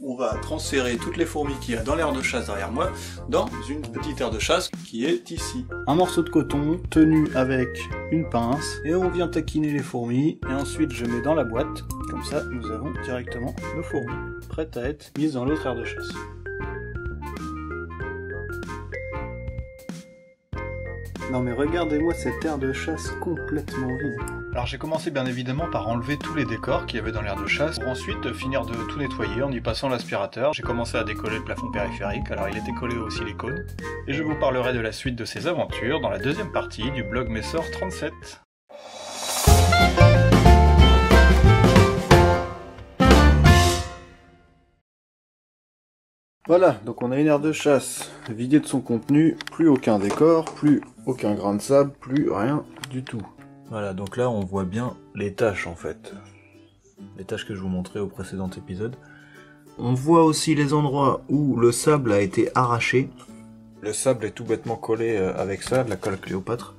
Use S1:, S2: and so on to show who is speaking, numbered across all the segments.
S1: on va transférer toutes les fourmis qu'il y a dans l'aire de chasse derrière moi dans une petite aire de chasse qui est ici. Un morceau de coton tenu avec une pince et on vient taquiner les fourmis et ensuite je mets dans la boîte. Comme ça, nous avons directement nos fourmis prêtes à être mises dans l'autre aire de chasse. Non mais regardez-moi cette aire de chasse complètement vide. Alors j'ai commencé bien évidemment par enlever tous les décors qu'il y avait dans l'aire de chasse, pour ensuite finir de tout nettoyer en y passant l'aspirateur. J'ai commencé à décoller le plafond périphérique, alors il était collé au silicone. Et je vous parlerai de la suite de ces aventures dans la deuxième partie du blog Messor 37. Voilà, donc on a une aire de chasse vidée de son contenu, plus aucun décor, plus aucun grain de sable, plus rien du tout. Voilà, donc là on voit bien les taches en fait. Les taches que je vous montrais au précédent épisode. On voit aussi les endroits où le sable a été arraché. Le sable est tout bêtement collé avec ça, de la colle Cléopâtre.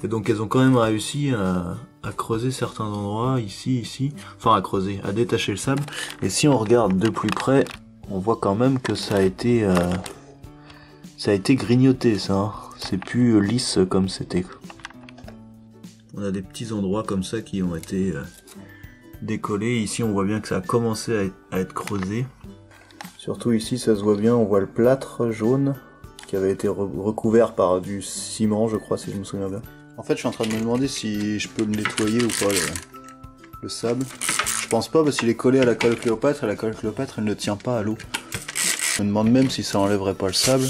S1: Et donc elles ont quand même réussi à creuser certains endroits, ici, enfin à creuser, à détacher le sable. Et si on regarde de plus près, on voit quand même que ça a été grignoté ça, hein. C'est plus lisse comme c'était. On a des petits endroits comme ça qui ont été décollés. Ici on voit bien que ça a commencé à être creusé. Surtout ici ça se voit bien, on voit le plâtre jaune qui avait été recouvert par du ciment je crois si je me souviens bien. En fait je suis en train de me demander si je peux le nettoyer ou pas le sable. Je pense pas parce qu'il est collé à la colle Cléopâtre et la colle Cléopâtre elle ne tient pas à l'eau. Je me demande même si ça enlèverait pas le sable.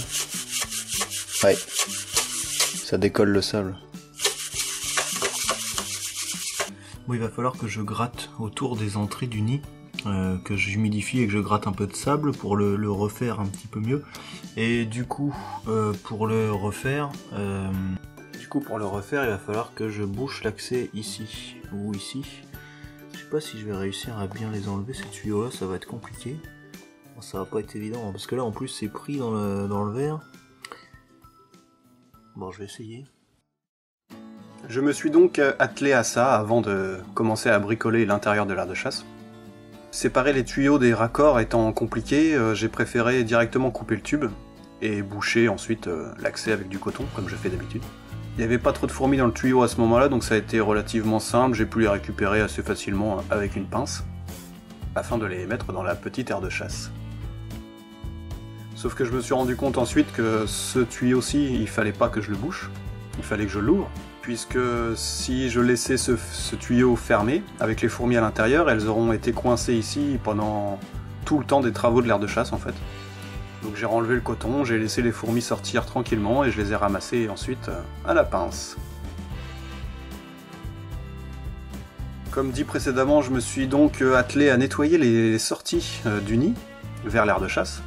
S1: Ouais, ça décolle le sable. Bon, il va falloir que je gratte autour des entrées du nid, que j'humidifie et que je gratte un peu de sable pour le refaire un petit peu mieux. Et du coup, pour le refaire, il va falloir que je bouche l'accès ici ou ici. Je sais pas si je vais réussir à bien les enlever ces tuyaux là, ça va être compliqué. Bon, ça va pas être évident hein, parce que là en plus c'est pris dans le verre. Bon je vais essayer. Je me suis donc attelé à ça avant de commencer à bricoler l'intérieur de l'aire de chasse. Séparer les tuyaux des raccords étant compliqué, j'ai préféré directement couper le tube et boucher ensuite l'accès avec du coton comme je fais d'habitude. Il n'y avait pas trop de fourmis dans le tuyau à ce moment-là, donc ça a été relativement simple, j'ai pu les récupérer assez facilement avec une pince, afin de les mettre dans la petite aire de chasse. Sauf que je me suis rendu compte ensuite que ce tuyau-ci, il fallait pas que je le bouche, il fallait que je l'ouvre, puisque si je laissais ce tuyau fermé, avec les fourmis à l'intérieur, elles auront été coincées ici pendant tout le temps des travaux de l'aire de chasse en fait. Donc j'ai renlevé le coton, j'ai laissé les fourmis sortir tranquillement et je les ai ramassées ensuite à la pince. Comme dit précédemment, je me suis donc attelé à nettoyer les sorties du nid vers l'aire de chasse.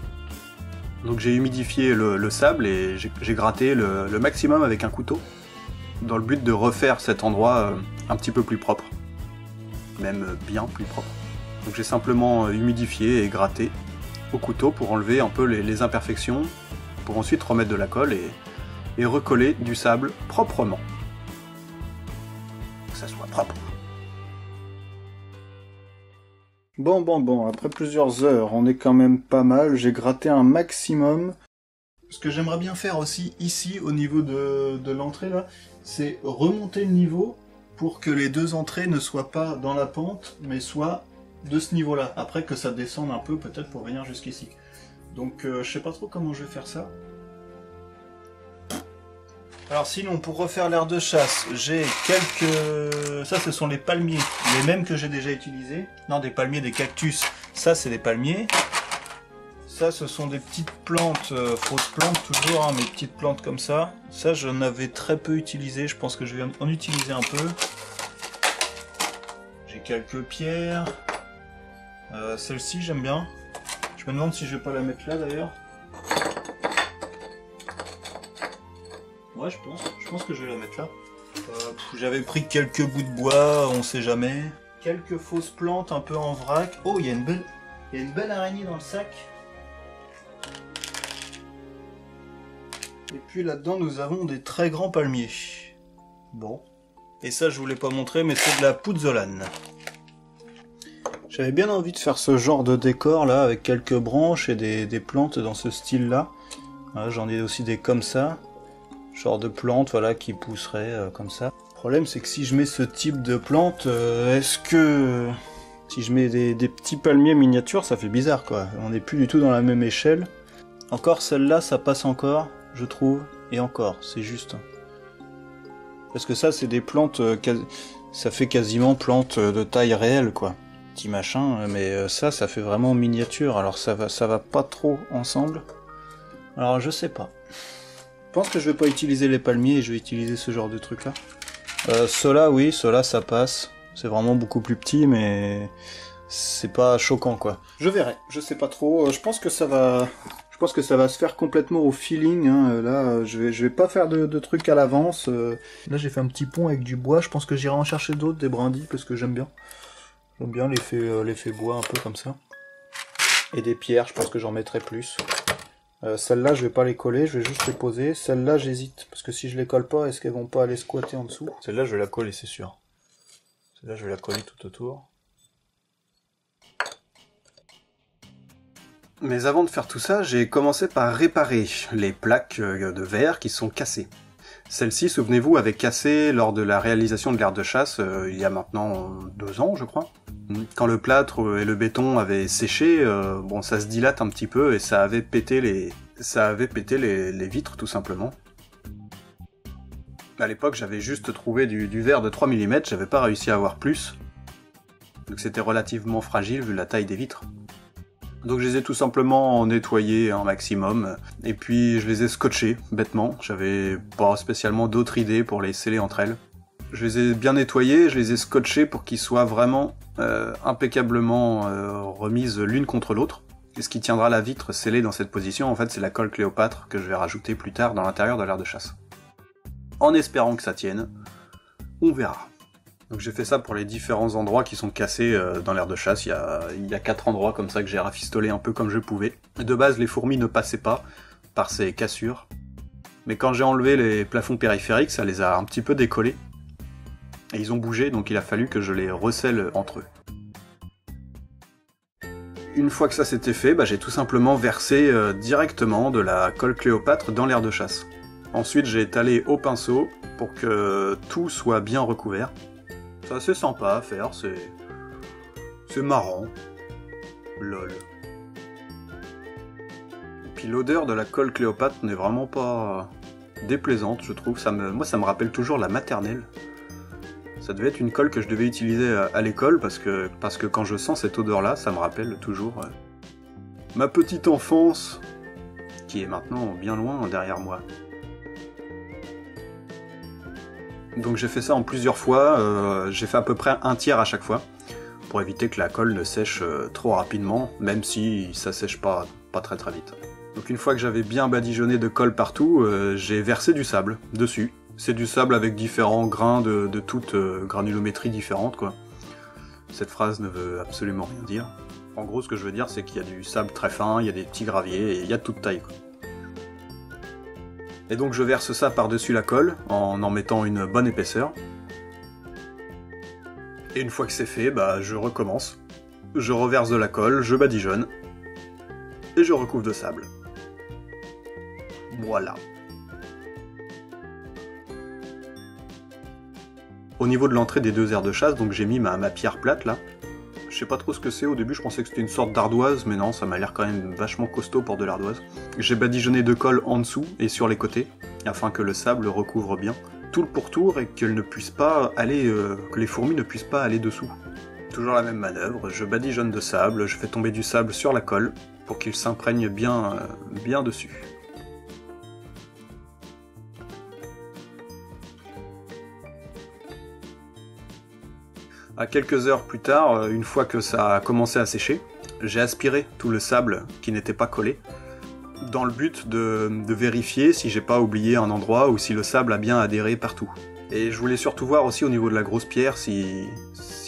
S1: Donc j'ai humidifié le sable et j'ai gratté le maximum avec un couteau, dans le but de refaire cet endroit un petit peu plus propre, même bien plus propre. Donc j'ai simplement humidifié et gratté au couteau pour enlever un peu les imperfections, pour ensuite remettre de la colle et recoller du sable proprement. Que ça soit propre. Bon, après plusieurs heures, on est quand même pas mal, j'ai gratté un maximum. Ce que j'aimerais bien faire aussi ici, au niveau de l'entrée là, c'est remonter le niveau pour que les deux entrées ne soient pas dans la pente, mais soient de ce niveau-là. Après que ça descende un peu peut-être pour venir jusqu'ici. Donc je sais pas trop comment je vais faire ça. Alors sinon, pour refaire l'aire de chasse, j'ai quelques... Ça, ce sont les palmiers, les mêmes que j'ai déjà utilisés. Non, des palmiers, des cactus. Ça, c'est des palmiers. Ça, ce sont des petites plantes, fausses plantes toujours, hein, mes petites plantes comme ça. Ça, j'en avais très peu utilisé. Je pense que je vais en utiliser un peu. J'ai quelques pierres. Celle-ci, j'aime bien. Je me demande si je vais pas la mettre là, d'ailleurs. Ouais, je pense que je vais la mettre là. J'avais pris quelques bouts de bois, on sait jamais. Quelques fausses plantes un peu en vrac. Oh, il y a une belle araignée dans le sac. Et puis là-dedans, nous avons des très grands palmiers. Bon. Et ça, je vous l'ai pas montré, mais c'est de la pouzzolane. J'avais bien envie de faire ce genre de décor là, avec quelques branches et des plantes dans ce style là. Voilà, j'en ai aussi des comme ça. Genre de plantes voilà, qui pousseraient comme ça. Le problème c'est que si je mets ce type de plantes, est-ce que... Si je mets des petits palmiers miniatures, ça fait bizarre quoi. On n'est plus du tout dans la même échelle. Encore celle-là, ça passe encore, je trouve. Et encore, c'est juste. Parce que ça, c'est des plantes... ça fait quasiment plantes de taille réelle quoi. Petit machin, mais ça fait vraiment miniature. Alors ça va pas trop ensemble. Alors je sais pas. Je pense que je vais pas utiliser les palmiers et je vais utiliser ce genre de truc là. Ceux-là, oui, ceux-là ça passe. C'est vraiment beaucoup plus petit, mais c'est pas choquant quoi. Je verrai, je sais pas trop. Je pense que ça va se faire complètement au feeling. Hein. Là, je vais pas faire de trucs à l'avance. Là, j'ai fait un petit pont avec du bois. Je pense que j'irai en chercher d'autres, des brindilles, parce que j'aime bien. J'aime bien l'effet bois un peu comme ça. Et des pierres, je pense que j'en mettrai plus. Celles-là, je vais pas les coller, je vais juste les poser. Celles-là, j'hésite, parce que si je les colle pas, est-ce qu'elles vont pas aller squatter en dessous? Celle-là, je vais la coller, c'est sûr. Celle-là, je vais la coller tout autour. Mais avant de faire tout ça, j'ai commencé par réparer les plaques de verre qui sont cassées. Celle-ci, souvenez-vous, avait cassé lors de la réalisation de l'aire de chasse, il y a maintenant 2 ans, je crois. Quand le plâtre et le béton avaient séché, bon, ça se dilate un petit peu et ça avait pété les vitres, tout simplement. À l'époque, j'avais juste trouvé du verre de 3 mm, j'avais pas réussi à avoir plus. Donc c'était relativement fragile vu la taille des vitres. Donc je les ai tout simplement nettoyés un maximum, et puis je les ai scotchés, bêtement. J'avais pas spécialement d'autres idées pour les sceller entre elles. Je les ai bien nettoyés, je les ai scotchés pour qu'ils soient vraiment impeccablement remises l'une contre l'autre. Et ce qui tiendra la vitre scellée dans cette position, en fait, c'est la colle Cléopâtre que je vais rajouter plus tard dans l'intérieur de l'aire de chasse. En espérant que ça tienne, on verra. Donc j'ai fait ça pour les différents endroits qui sont cassés dans l'aire de chasse. Il y a 4 endroits comme ça que j'ai rafistolé un peu comme je pouvais. De base, les fourmis ne passaient pas par ces cassures. Mais quand j'ai enlevé les plafonds périphériques, ça les a un petit peu décollés. Et ils ont bougé, donc il a fallu que je les recèle entre eux. Une fois que ça s'était fait, j'ai tout simplement versé directement de la colle Cléopâtre dans l'aire de chasse. Ensuite, j'ai étalé au pinceau pour que tout soit bien recouvert. C'est assez sympa à faire, c'est marrant. Lol. Et puis l'odeur de la colle Cléopâtre n'est vraiment pas déplaisante, je trouve. Moi, ça me rappelle toujours la maternelle. Ça devait être une colle que je devais utiliser à l'école parce que quand je sens cette odeur-là, ça me rappelle toujours ma petite enfance, qui est maintenant bien loin derrière moi. Donc j'ai fait ça en plusieurs fois, j'ai fait à peu près un tiers à chaque fois, pour éviter que la colle ne sèche trop rapidement, même si ça sèche pas très très vite. Donc une fois que j'avais bien badigeonné de colle partout, j'ai versé du sable dessus. C'est du sable avec différents grains de toute granulométrie différente, quoi. Cette phrase ne veut absolument rien dire. En gros, ce que je veux dire, c'est qu'il y a du sable très fin, il y a des petits graviers, et il y a de toute taille, quoi. Et donc je verse ça par-dessus la colle, en mettant une bonne épaisseur. Et une fois que c'est fait, je recommence. Je reverse de la colle, je badigeonne, et je recouvre de sable. Voilà. Au niveau de l'entrée des 2 aires de chasse, donc j'ai mis ma pierre plate là. Je sais pas trop ce que c'est, au début je pensais que c'était une sorte d'ardoise, mais non, ça m'a l'air quand même vachement costaud pour de l'ardoise. J'ai badigeonné de colle en dessous et sur les côtés, afin que le sable recouvre bien tout le pourtour et qu'elle ne puisse pas aller, que les fourmis ne puissent pas aller dessous. Toujours la même manœuvre, je badigeonne de sable, je fais tomber du sable sur la colle pour qu'il s'imprègne bien dessus. À quelques heures plus tard, une fois que ça a commencé à sécher, j'ai aspiré tout le sable qui n'était pas collé, dans le but de vérifier si j'ai pas oublié un endroit ou si le sable a bien adhéré partout. Et je voulais surtout voir aussi au niveau de la grosse pierre si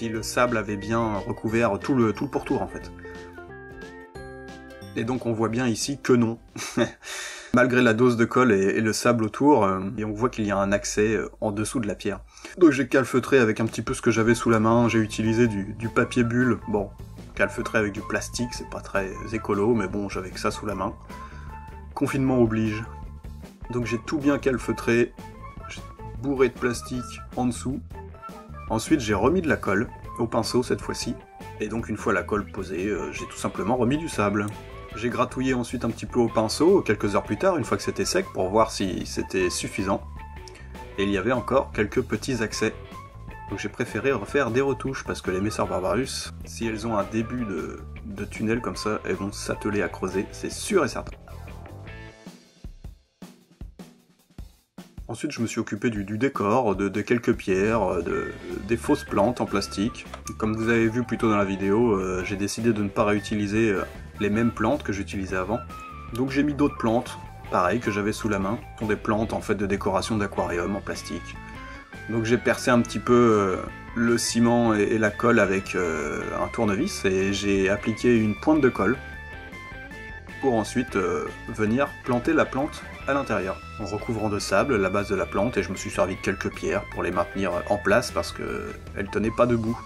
S1: le sable avait bien recouvert tout le pourtour en fait. Et donc on voit bien ici que non. Malgré la dose de colle et le sable autour, et on voit qu'il y a un accès en dessous de la pierre. Donc j'ai calfeutré avec un petit peu ce que j'avais sous la main, j'ai utilisé du papier bulle, bon, calfeutrer avec du plastique, c'est pas très écolo, mais bon, j'avais que ça sous la main. Confinement oblige. Donc j'ai tout bien calfeutré, j'ai bourré de plastique en dessous. Ensuite j'ai remis de la colle, au pinceau cette fois-ci, et donc une fois la colle posée, j'ai tout simplement remis du sable. J'ai gratouillé ensuite un petit peu au pinceau, quelques heures plus tard, une fois que c'était sec, pour voir si c'était suffisant. Et il y avait encore quelques petits accès. Donc j'ai préféré refaire des retouches, parce que les Messor Barbarus, si elles ont un début de tunnel comme ça, elles vont s'atteler à creuser, c'est sûr et certain. Ensuite je me suis occupé du décor, de quelques pierres, des fausses plantes en plastique. Comme vous avez vu plus tôt dans la vidéo, j'ai décidé de ne pas réutiliser les mêmes plantes que j'utilisais avant. Donc j'ai mis d'autres plantes, pareil, que j'avais sous la main. Ce sont des plantes en fait de décoration d'aquarium en plastique. Donc j'ai percé un petit peu le ciment et la colle avec un tournevis et j'ai appliqué une pointe de colle pour ensuite venir planter la plante à l'intérieur, en recouvrant de sable la base de la plante, et je me suis servi de quelques pierres pour les maintenir en place parce qu'elles tenaient pas debout.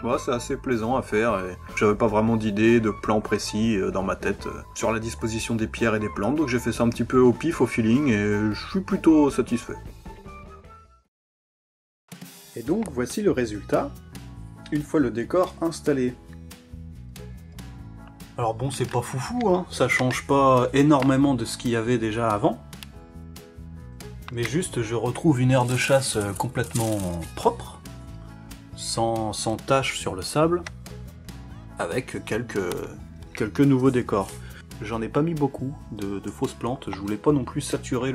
S1: Ouais, c'est assez plaisant à faire, et j'avais pas vraiment d'idée, de plan précis dans ma tête sur la disposition des pierres et des plantes, donc j'ai fait ça un petit peu au pif, au feeling, et je suis plutôt satisfait. Et donc voici le résultat, une fois le décor installé. Alors bon, c'est pas foufou, hein, ça change pas énormément de ce qu'il y avait déjà avant. Mais juste, je retrouve une aire de chasse complètement propre, sans taches sur le sable, avec quelques nouveaux décors. J'en ai pas mis beaucoup de fausses plantes, je voulais pas non plus saturer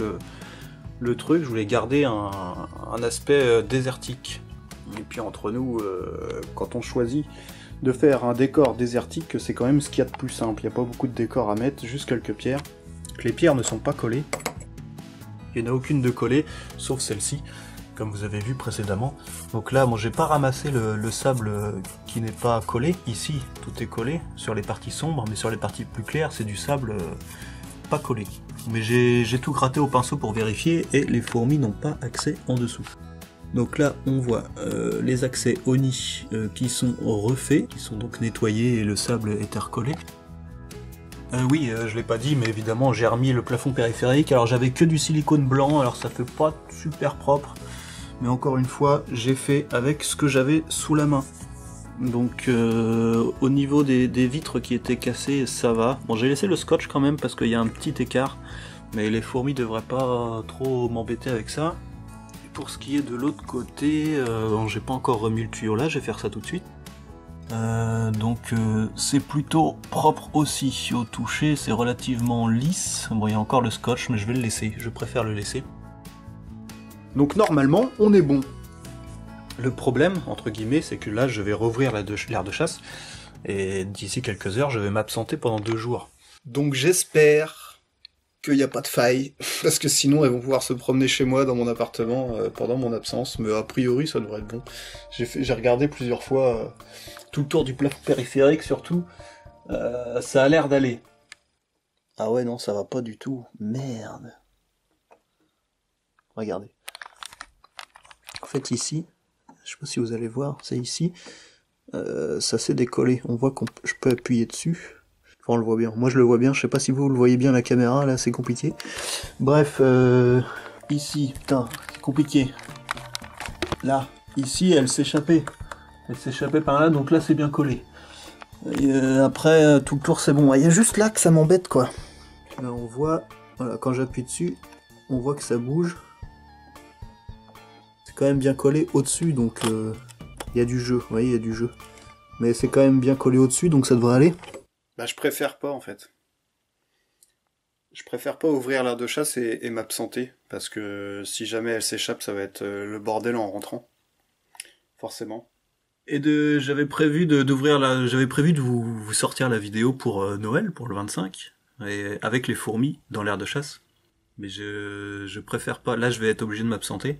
S1: le truc, je voulais garder un aspect désertique. Et puis entre nous, quand on choisit de faire un décor désertique, c'est quand même ce qu'il y a de plus simple. Il n'y a pas beaucoup de décors à mettre, juste quelques pierres. Les pierres ne sont pas collées. Il n'y en a aucune de collée, sauf celle-ci, comme vous avez vu précédemment. Donc là, bon, j'ai pas ramassé le sable qui n'est pas collé. Ici, tout est collé sur les parties sombres, mais sur les parties plus claires, c'est du sable pas collé. Mais j'ai tout gratté au pinceau pour vérifier, et les fourmis n'ont pas accès en dessous. Donc là, on voit les accès au nid qui sont refaits, qui sont donc nettoyés et le sable est recollé. Oui, je l'ai pas dit, mais évidemment, j'ai remis le plafond périphérique. Alors j'avais que du silicone blanc, alors ça fait pas super propre. Mais encore une fois, j'ai fait avec ce que j'avais sous la main. Donc au niveau des vitres qui étaient cassées, ça va. Bon, j'ai laissé le scotch quand même parce qu'il y a un petit écart. Mais les fourmis devraient pas trop m'embêter avec ça. Pour ce qui est de l'autre côté, bon, j'ai pas encore remis le tuyau là, je vais faire ça tout de suite. Donc c'est plutôt propre aussi au toucher, c'est relativement lisse. Bon, il y a encore le scotch, mais je vais le laisser, je préfère le laisser. Donc normalement, on est bon. Le problème, entre guillemets, c'est que là, je vais rouvrir l'aire de chasse, et d'ici quelques heures, je vais m'absenter pendant 2 jours. Donc j'espère qu'il n'y a pas de faille, parce que sinon elles vont pouvoir se promener chez moi dans mon appartement pendant mon absence, mais a priori ça devrait être bon. J'ai regardé plusieurs fois tout le tour du plafond périphérique surtout, ça a l'air d'aller. Ah ouais non, ça va pas du tout, merde. Regardez. En fait ici, je sais pas si vous allez voir, c'est ici, ça s'est décollé, on voit que je peux appuyer dessus. Enfin, on le voit bien. Moi, je le vois bien. Je sais pas si vous le voyez bien, la caméra. Là, c'est compliqué. Bref, ici, putain, c'est compliqué. Là, ici, elle s'échappait. Elle s'échappait par là, donc là, c'est bien collé. Et, après, tout le tour, c'est bon. Il y a juste là que ça m'embête, quoi. Là, on voit, voilà, quand j'appuie dessus, on voit que ça bouge. C'est quand même bien collé au-dessus, donc il y a du jeu. Vous voyez, il y a du jeu. Mais c'est quand même bien collé au-dessus, donc ça devrait aller. Bah je préfère pas en fait. Je préfère pas ouvrir l'aire de chasse et m'absenter, parce que si jamais elle s'échappe, ça va être le bordel en rentrant. Forcément. Et j'avais prévu j'avais prévu de vous sortir la vidéo pour Noël, pour le 25, et avec les fourmis dans l'aire de chasse. Mais je préfère pas, là je vais être obligé de m'absenter.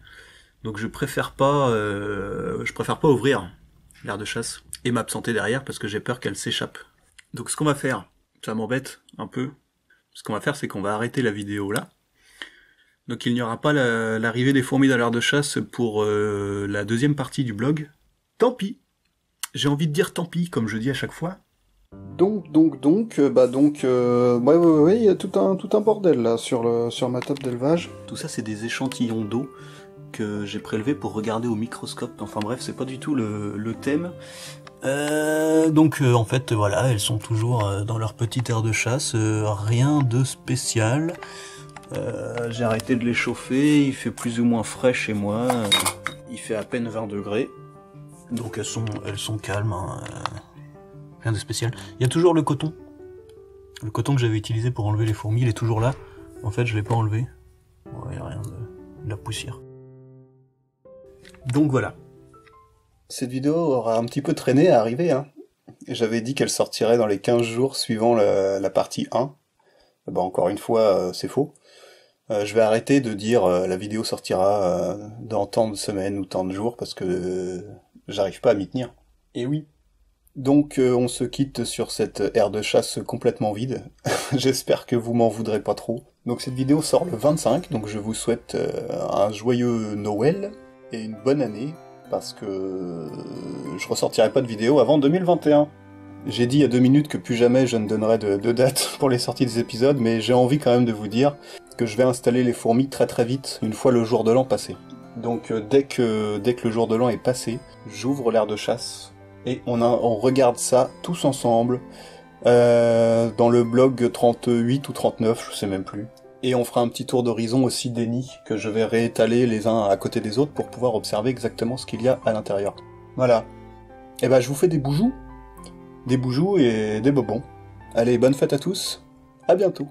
S1: Donc je préfère pas ouvrir l'aire de chasse et m'absenter derrière parce que j'ai peur qu'elle s'échappe. Donc ce qu'on va faire, ça m'embête un peu, ce qu'on va faire c'est qu'on va arrêter la vidéo là. Donc il n'y aura pas l'arrivée des fourmis dans l'aire de chasse pour la deuxième partie du blog. Tant pis. J'ai envie de dire tant pis, comme je dis à chaque fois. Ouais, il y a tout un bordel là sur ma table d'élevage. Tout ça, c'est des échantillons d'eau que j'ai prélevés pour regarder au microscope. Enfin bref, c'est pas du tout le thème. En fait, voilà, elles sont toujours dans leur petite aire de chasse, rien de spécial. J'ai arrêté de les chauffer, il fait plus ou moins frais chez moi, il fait à peine 20 degrés. Donc elles sont calmes, hein, rien de spécial. Il y a toujours le coton. Le coton que j'avais utilisé pour enlever les fourmis, il est toujours là. En fait, je l'ai pas enlevé. Bon, il n'y a rien de la poussière. Donc voilà. Cette vidéo aura un petit peu traîné à arriver, hein. J'avais dit qu'elle sortirait dans les 15 jours suivant la partie 1. Bah, encore une fois, c'est faux. Je vais arrêter de dire la vidéo sortira dans tant de semaines ou tant de jours parce que j'arrive pas à m'y tenir. Et oui. Donc on se quitte sur cette aire de chasse complètement vide. J'espère que vous m'en voudrez pas trop. Donc cette vidéo sort le 25, donc je vous souhaite un joyeux Noël et une bonne année, parce que je ressortirai pas de vidéo avant 2021. J'ai dit il y a 2 minutes que plus jamais je ne donnerai de date pour les sorties des épisodes, mais j'ai envie quand même de vous dire que je vais installer les fourmis très très vite, une fois le jour de l'an passé. Donc dès que le jour de l'an est passé, j'ouvre l'aire de chasse, et on regarde ça tous ensemble, dans le blog 38 ou 39, je sais même plus. Et on fera un petit tour d'horizon aussi des nids, que je vais réétaler les uns à côté des autres pour pouvoir observer exactement ce qu'il y a à l'intérieur. Voilà. Et ben je vous fais des boujous et des bobons. Allez, bonne fête à tous, à bientôt.